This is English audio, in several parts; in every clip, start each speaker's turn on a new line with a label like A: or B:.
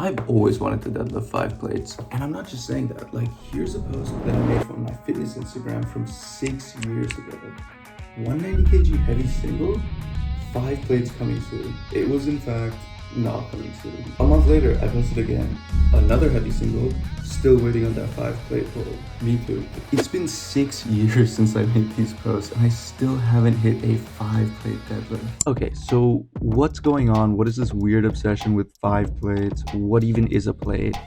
A: I've always wanted to deadlift 5 plates, and I'm not just saying that. Like, here's a post that I made from my fitness Instagram from 6 years ago. 190 kg heavy single, 5 plates coming soon. It was in fact not coming soon. A month later, I posted again, another heavy single, still waiting on that 5 plate pull. Me too. It's been 6 years since I made these posts, and I still haven't hit a 5 plate deadlift. Okay, so what's going on? What is this weird obsession with 5 plates? What even is a plate?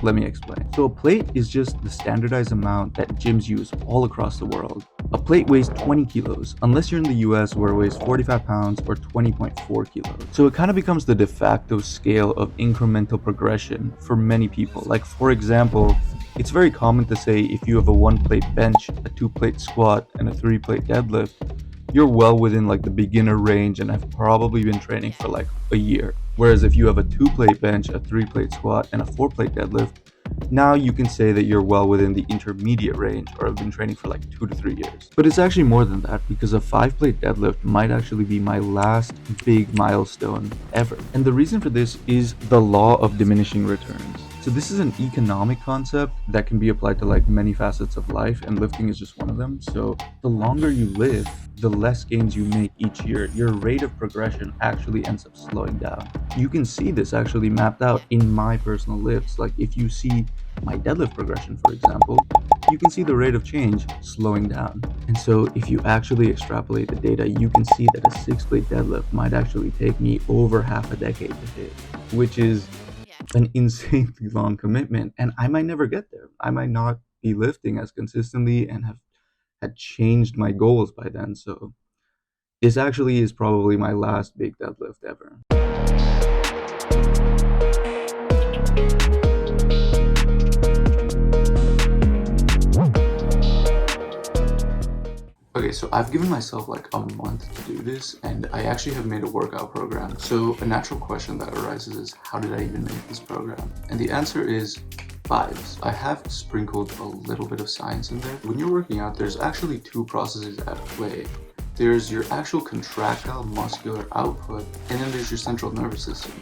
A: Let me explain. So a plate is just the standardized amount that gyms use all across the world. A plate weighs 20 kilos, unless you're in the US where it weighs 45 pounds or 20.4 kilos. So it kind of becomes the de facto scale of incremental progression for many people. Like, for example, it's very common to say if you have a 1 plate bench, a 2 plate squat, and a 3 plate deadlift, you're well within like the beginner range and have probably been training for like a year. Whereas if you have a 2 plate bench, a 3 plate squat, and a 4 plate deadlift, now you can say that you're well within the intermediate range or have been training for like 2 to 3 years. But it's actually more than that, because a 5 plate deadlift might actually be my last big milestone ever. And the reason for this is the law of diminishing returns. So this is an economic concept that can be applied to like many facets of life, and lifting is just one of them. So the longer you live, the less gains you make each year, your rate of progression actually ends up slowing down. You can see this actually mapped out in my personal lifts. Like, if you see my deadlift progression, for example, you can see the rate of change slowing down. And so if you actually extrapolate the data, you can see that a 6 plate deadlift might actually take me over half a decade to hit, which is an insanely long commitment. And I might never get there. I might not be lifting as consistently and have had changed my goals by then. So this actually is probably my last big deadlift ever. Okay, so I've given myself like a month to do this, and I actually have made a workout program. So a natural question that arises is, how did I even make this program? And the answer is vibes. I have sprinkled a little bit of science in there. When you're working out, there's actually 2 processes at play. There's your actual contractile muscular output, and then there's your central nervous system.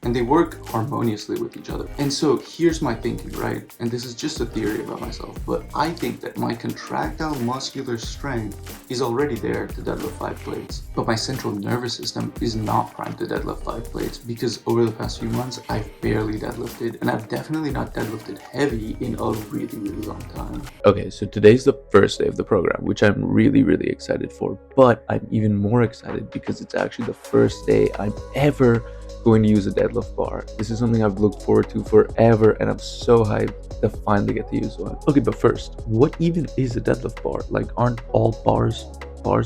A: And they work harmoniously with each other. And so here's my thinking, right? And this is just a theory about myself, but I think that my contractile muscular strength is already there to deadlift 5 plates. But my central nervous system is not primed to deadlift 5 plates, because over the past few months, I've barely deadlifted, and I've definitely not deadlifted heavy in a really, really long time. Okay, so today's the first day of the program, which I'm really, really excited for. But I'm even more excited because it's actually the first day I'm ever going to use a deadlift bar. This is something I've looked forward to forever, and I'm so hyped to finally get to use one. Okay, but first, what even is a deadlift bar? Like, aren't all bars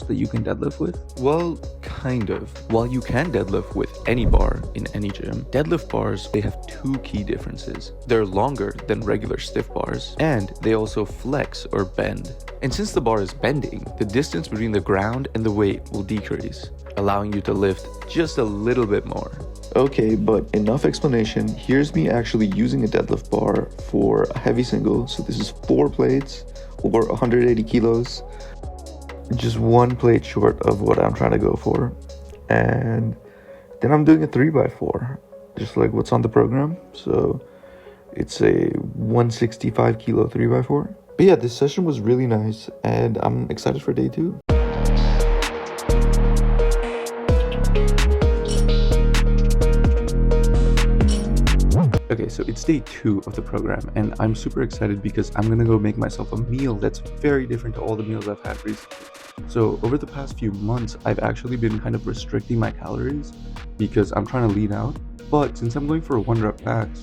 A: that you can deadlift with? Well, kind of. While you can deadlift with any bar in any gym, deadlift bars, they have 2 key differences. They're longer than regular stiff bars, and they also flex or bend. And since the bar is bending, the distance between the ground and the weight will decrease, allowing you to lift just a little bit more. Okay, but enough explanation. Here's me actually using a deadlift bar for a heavy single. So this is 4 plates or 180 kilos. Just 1 plate short of what I'm trying to go for. And then I'm doing a 3x4, just like what's on the program. So it's a 165 kilo 3x4. But yeah, this session was really nice, and I'm excited for day 2. Okay, so it's day 2 of the program, and I'm super excited because I'm gonna go make myself a meal that's very different to all the meals I've had recently. So over the past few months, I've actually been kind of restricting my calories because I'm trying to lean out. But since I'm going for 1 rep max,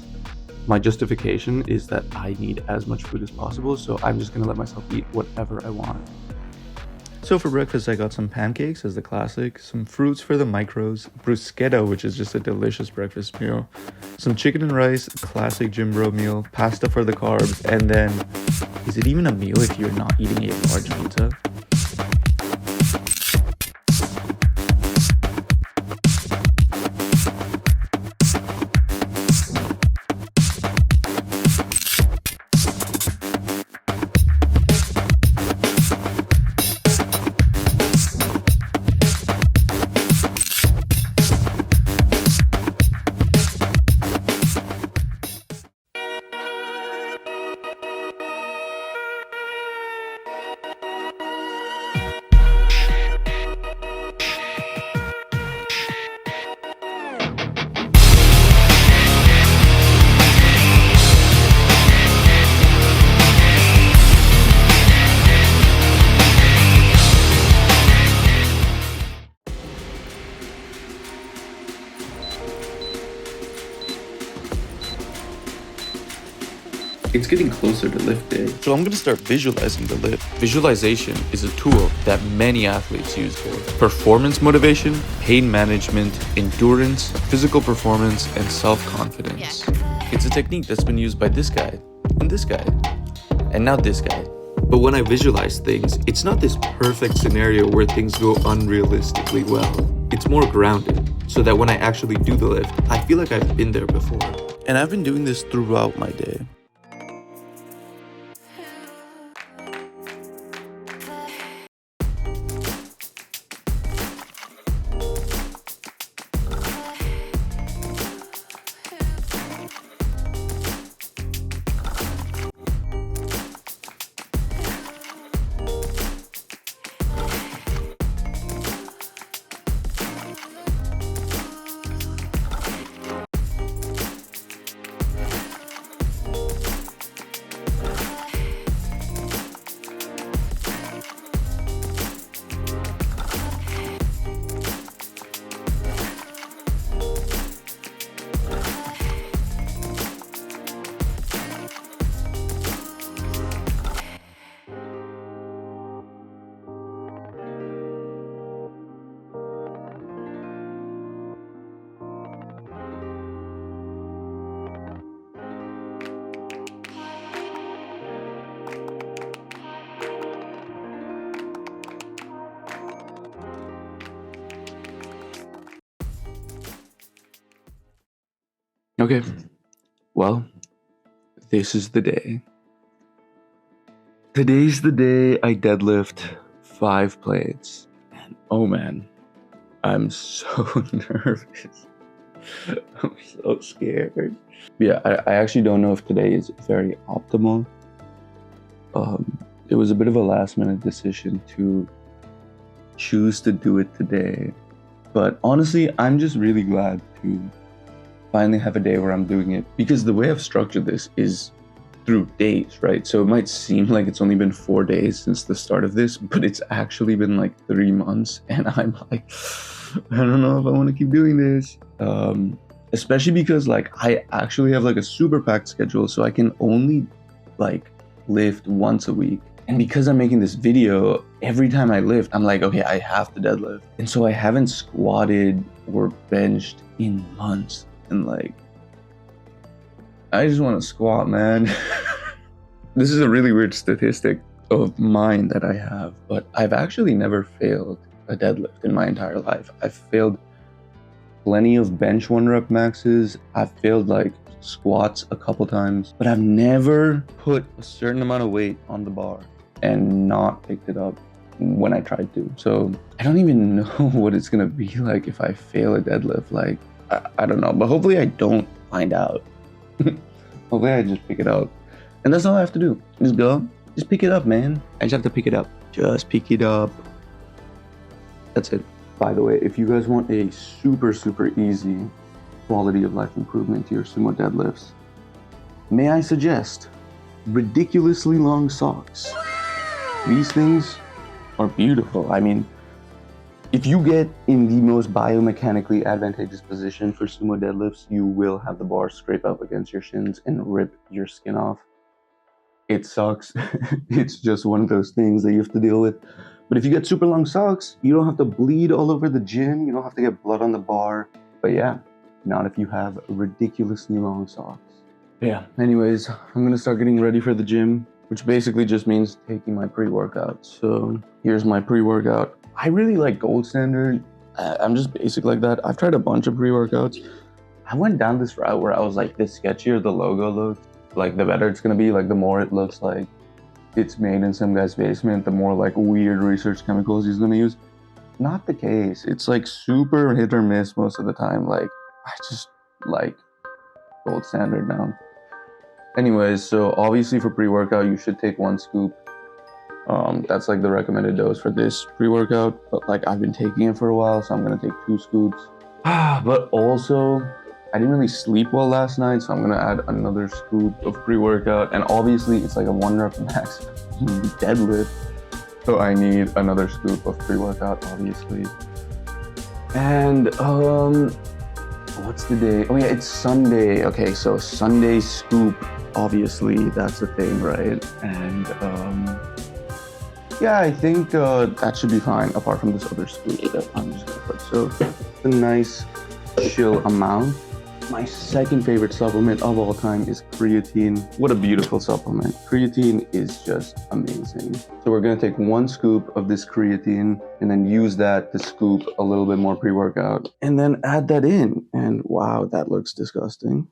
A: my justification is that I need as much food as possible, so I'm just gonna let myself eat whatever I want. So for breakfast, I got some pancakes as the classic, some fruits for the micros, bruschetta, which is just a delicious breakfast meal, some chicken and rice, classic gym bro meal, pasta for the carbs, and then, is it even a meal if you're not eating a large pizza? it's getting closer to lift day. So I'm gonna start visualizing the lift. Visualization is a tool that many athletes use for performance motivation, pain management, endurance, physical performance, and self-confidence. It's a technique that's been used by this guy, and this guy, and now this guy. But when I visualize things, it's not this perfect scenario where things go unrealistically well. It's more grounded, so that when I actually do the lift, I feel like I've been there before. And I've been doing this throughout my day. Okay, well, this is the day. Today's the day I deadlift 5 plates. And oh man, I'm so nervous. I'm so scared. Yeah, I actually don't know if today is very optimal. It was a bit of a last minute decision to choose to do it today. But honestly, I'm just really glad to finally have a day where I'm doing it, because the way I've structured this is through days, right? So it might seem like it's only been 4 days since the start of this, but it's actually been like 3 months, and I'm like, I don't know if I want to keep doing this. Especially because like I actually have like a super packed schedule, so I can only like lift once a week. And because I'm making this video, every time I lift, I'm like, okay, I have to deadlift. And so I haven't squatted or benched in months. And like, I just want to squat, man. This is a really weird statistic of mine that I have, but I've actually never failed a deadlift in my entire life. I've failed plenty of bench 1 rep maxes. I've failed like squats a couple times, but I've never put a certain amount of weight on the bar and not picked it up when I tried to. So I don't even know what it's gonna be like if I fail a deadlift. Like, I don't know, but hopefully I don't find out. Hopefully I just pick it up. And that's all I have to do. Just go, just pick it up, man. I just have to pick it up. Just pick it up. That's it. By the way, if you guys want a super, super easy quality of life improvement to your sumo deadlifts, may I suggest ridiculously long socks. These things are beautiful. I mean, if you get in the most biomechanically advantageous position for sumo deadlifts, you will have the bar scrape up against your shins and rip your skin off. It sucks. It's just one of those things that you have to deal with. But if you get super long socks, you don't have to bleed all over the gym. You don't have to get blood on the bar. But yeah, not if you have ridiculously long socks. Yeah, anyways, I'm gonna start getting ready for the gym, which basically just means taking my pre-workout. So here's my pre-workout. I really like Gold Standard. I'm just basic like that. I've tried a bunch of pre-workouts. I went down this route where I was like, the sketchier the logo looks, like the better it's gonna be. Like the more it looks like it's made in some guy's basement, the more like weird research chemicals he's gonna use. Not the case. It's like super hit or miss most of the time. Like, I just like Gold Standard now. Anyways, so obviously for pre-workout, you should take 1 scoop. That's like the recommended dose for this pre-workout, but like I've been taking it for a while, so I'm gonna take 2 scoops. But also, I didn't really sleep well last night, so I'm gonna add another scoop of pre-workout. And obviously it's like a 1 rep max deadlift, so I need another scoop of pre-workout, obviously. And
B: What's the day? Oh yeah, it's Sunday. Okay, so Sunday scoop, obviously that's the thing, right? And yeah, I think that should be fine, apart from this other scoop that I'm just gonna put. So a nice chill amount. My second favorite supplement of all time is creatine. What a beautiful supplement. Creatine is just amazing. So we're gonna take 1 scoop of this creatine and then use that to scoop a little bit more pre-workout and then add that in. And wow, that looks disgusting.